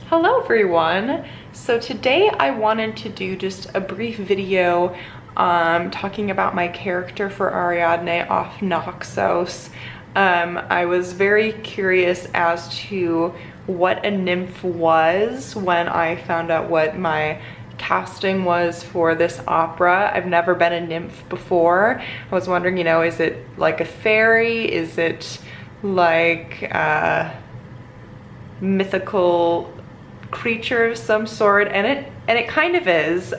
Hello everyone. So today I wanted to do just a brief video talking about my character for Ariadne off Naxos. I was very curious as to what a nymph was when I found out what my casting was for this opera. I've never been a nymph before. I was wondering, is it like a fairy? Is it like a mythical creature of some sort? And it kind of is.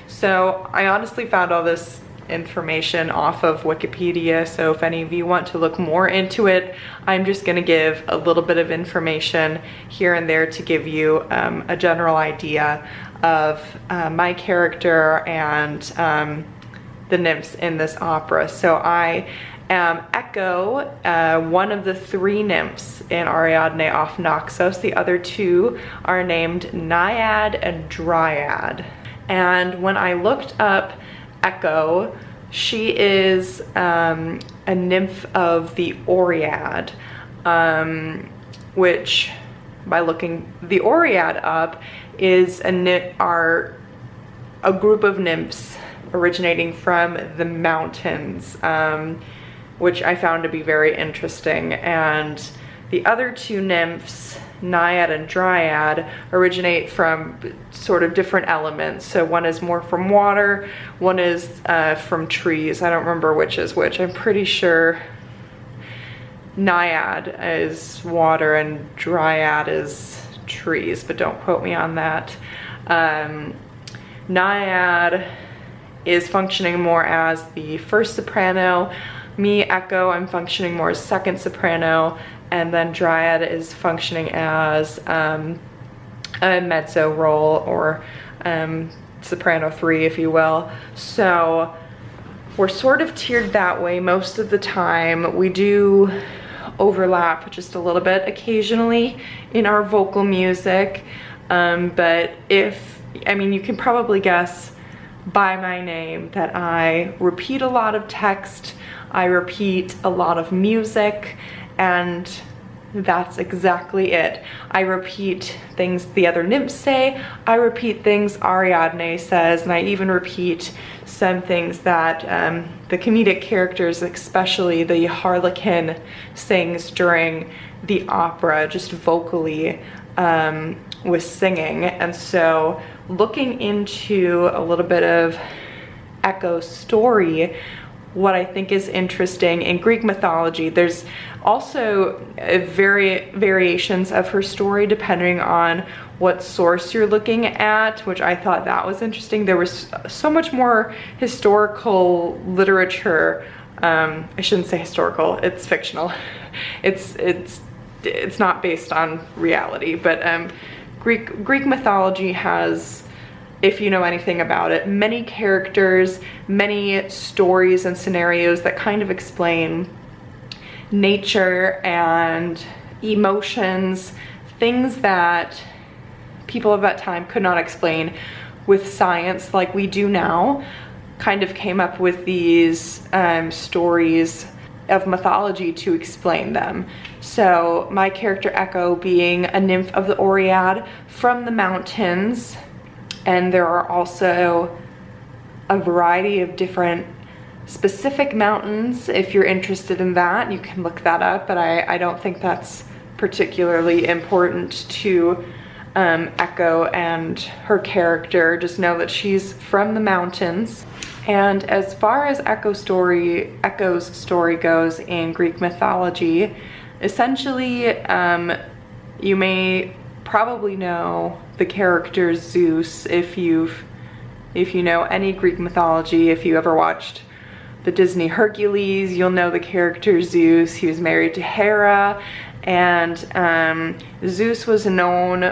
So I honestly found all this information off of Wikipedia, so if any of you want to look more into it, I'm just going to give a little bit of information here and there to give you a general idea of my character and the nymphs in this opera. So I am Echo, one of the three nymphs in Ariadne off Naxos. The other two are named Naiad and Dryad. And when I looked up Echo, she is a nymph of the Oread, which, by looking the Oread up, is a group of nymphs originating from the mountains, which I found to be very interesting. And the other two nymphs, Naiad and Dryad, originate from sort of different elements. So one is more from water, one is from trees. I don't remember which is which. I'm pretty sure Naiad is water and Dryad is trees, but don't quote me on that. Naiad is functioning more as the first soprano. Me, Echo, I'm functioning more as second soprano, and then Dryad is functioning as a mezzo role, or soprano 3, if you will. So we're sort of tiered that way most of the time. We do overlap just a little bit occasionally in our vocal music, but you can probably guess by my name that I repeat a lot of text, I repeat a lot of music, and that's exactly it. I repeat things the other nymphs say, I repeat things Ariadne says, and I even repeat some things that the comedic characters, especially the Harlequin, sings during the opera, just vocally with singing. And so looking into a little bit of Echo's story, what I think is interesting in Greek mythology, there's also variations of her story depending on what source you're looking at, which I thought that was interesting. There was so much more historical literature. I shouldn't say historical, it's fictional. It's not based on reality, but Greek mythology has, if you know anything about it, many characters, many stories and scenarios that kind of explain nature and emotions, things that people of that time could not explain with science like we do now. Kind of came up with these stories of mythology to explain them. So my character Echo being a nymph of the Oread from the mountains, and there are also a variety of different specific mountains. If you're interested in that, you can look that up, but I don't think that's particularly important to Echo and her character. Just know that she's from the mountains. And as far as Echo's story goes in Greek mythology, essentially you may probably know the character Zeus if you know any Greek mythology. If you ever watched the Disney Hercules, you'll know the character Zeus. He was married to Hera, and Zeus was known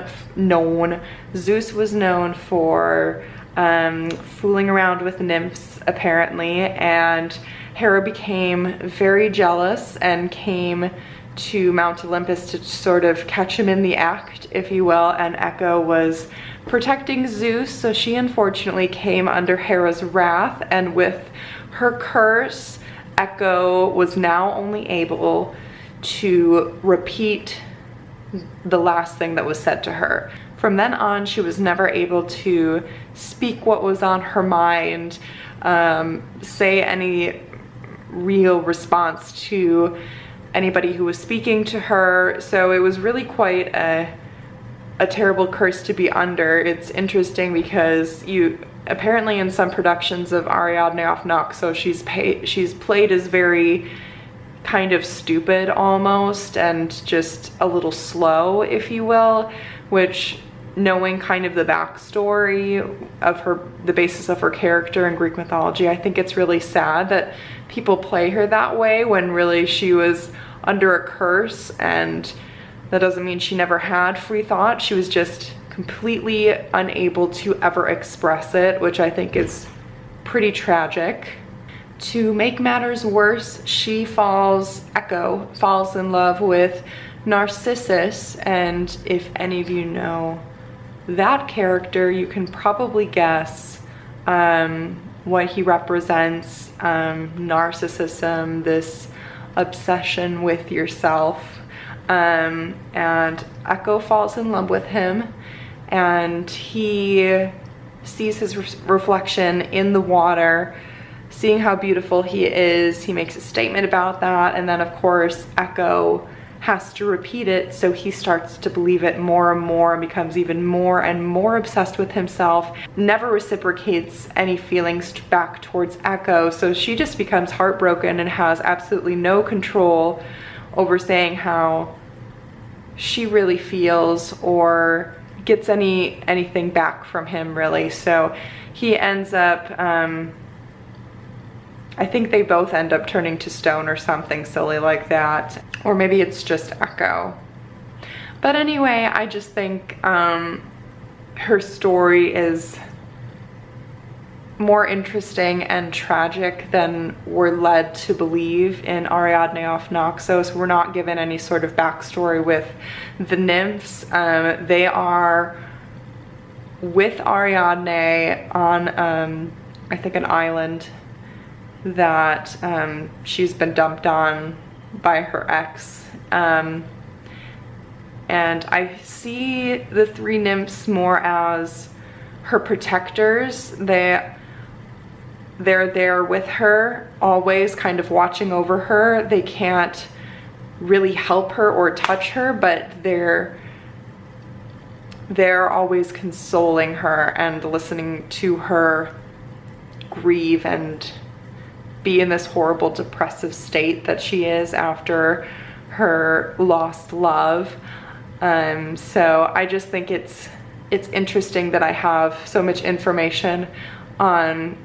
for fooling around with nymphs, apparently, and Hera became very jealous and came to Mount Olympus to sort of catch him in the act, if you will, and Echo was protecting Zeus, so she unfortunately came under Hera's wrath, and with her curse, Echo was now only able to repeat the last thing that was said to her. From then on, she was never able to speak what was on her mind, say any real response to anybody who was speaking to her. So it was really quite a terrible curse to be under. It's interesting because apparently in some productions of Ariadne of Naxos, she's played as very kind of stupid almost, and just a little slow, if you will, which, knowing kind of the backstory of the basis of her character in Greek mythology, I think it's really sad that people play her that way when really she was under a curse, and that doesn't mean she never had free thought. She was just completely unable to ever express it, which I think is pretty tragic. To make matters worse, Echo falls in love with Narcissus, and if any of you know that character, you can probably guess what he represents. Narcissism, this obsession with yourself, and Echo falls in love with him, and he sees his reflection in the water. Seeing how beautiful he is, he makes a statement about that, and then of course Echo has to repeat it, so he starts to believe it more and more and becomes even more and more obsessed with himself, never reciprocates any feelings back towards Echo, so she just becomes heartbroken and has absolutely no control over saying how she really feels or gets anything back from him, really. So he ends up I think they both end up turning to stone or something silly like that. Or maybe it's just Echo. But anyway, I just think her story is more interesting and tragic than we're led to believe in Ariadne of Naxos. We're not given any sort of backstory with the nymphs. They are with Ariadne on, I think, an island that she's been dumped on by her ex, and I see the three nymphs more as her protectors. They're there with her, always kind of watching over her. They can't really help her or touch her, but they're always consoling her and listening to her grieve and be in this horrible depressive state that she is after her lost love. So I just think it's interesting that I have so much information on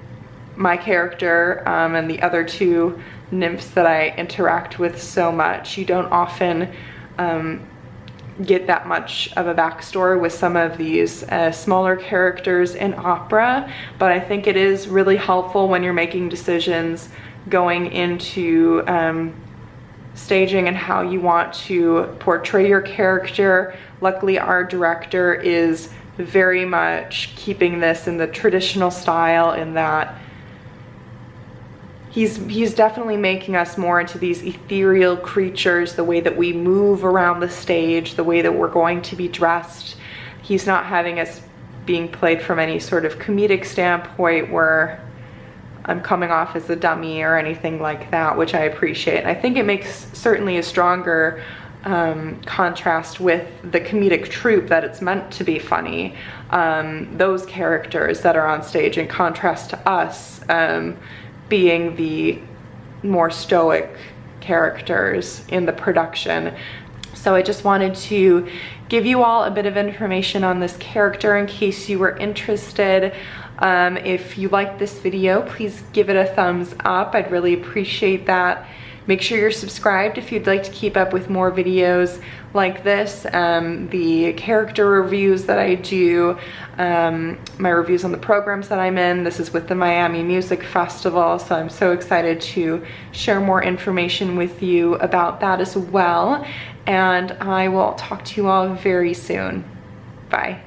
my character and the other two nymphs that I interact with so much. You don't often get that much of a backstory with some of these smaller characters in opera, but I think it is really helpful when you're making decisions going into staging and how you want to portray your character. Luckily, our director is very much keeping this in the traditional style, in that he's definitely making us more into these ethereal creatures, the way that we move around the stage, the way that we're going to be dressed. He's not having us being played from any sort of comedic standpoint where I'm coming off as a dummy or anything like that, which I appreciate. I think it makes certainly a stronger contrast with the comedic troupe that it's meant to be funny. Those characters that are on stage, in contrast to us being the more stoic characters in the production. So I just wanted to give you all a bit of information on this character in case you were interested. If you liked this video, please give it a thumbs up. I'd really appreciate that. Make sure you're subscribed if you'd like to keep up with more videos like this. The character reviews that I do, my reviews on the programs that I'm in. This is with the Miami Music Festival, so I'm so excited to share more information with you about that as well. And I will talk to you all very soon. Bye.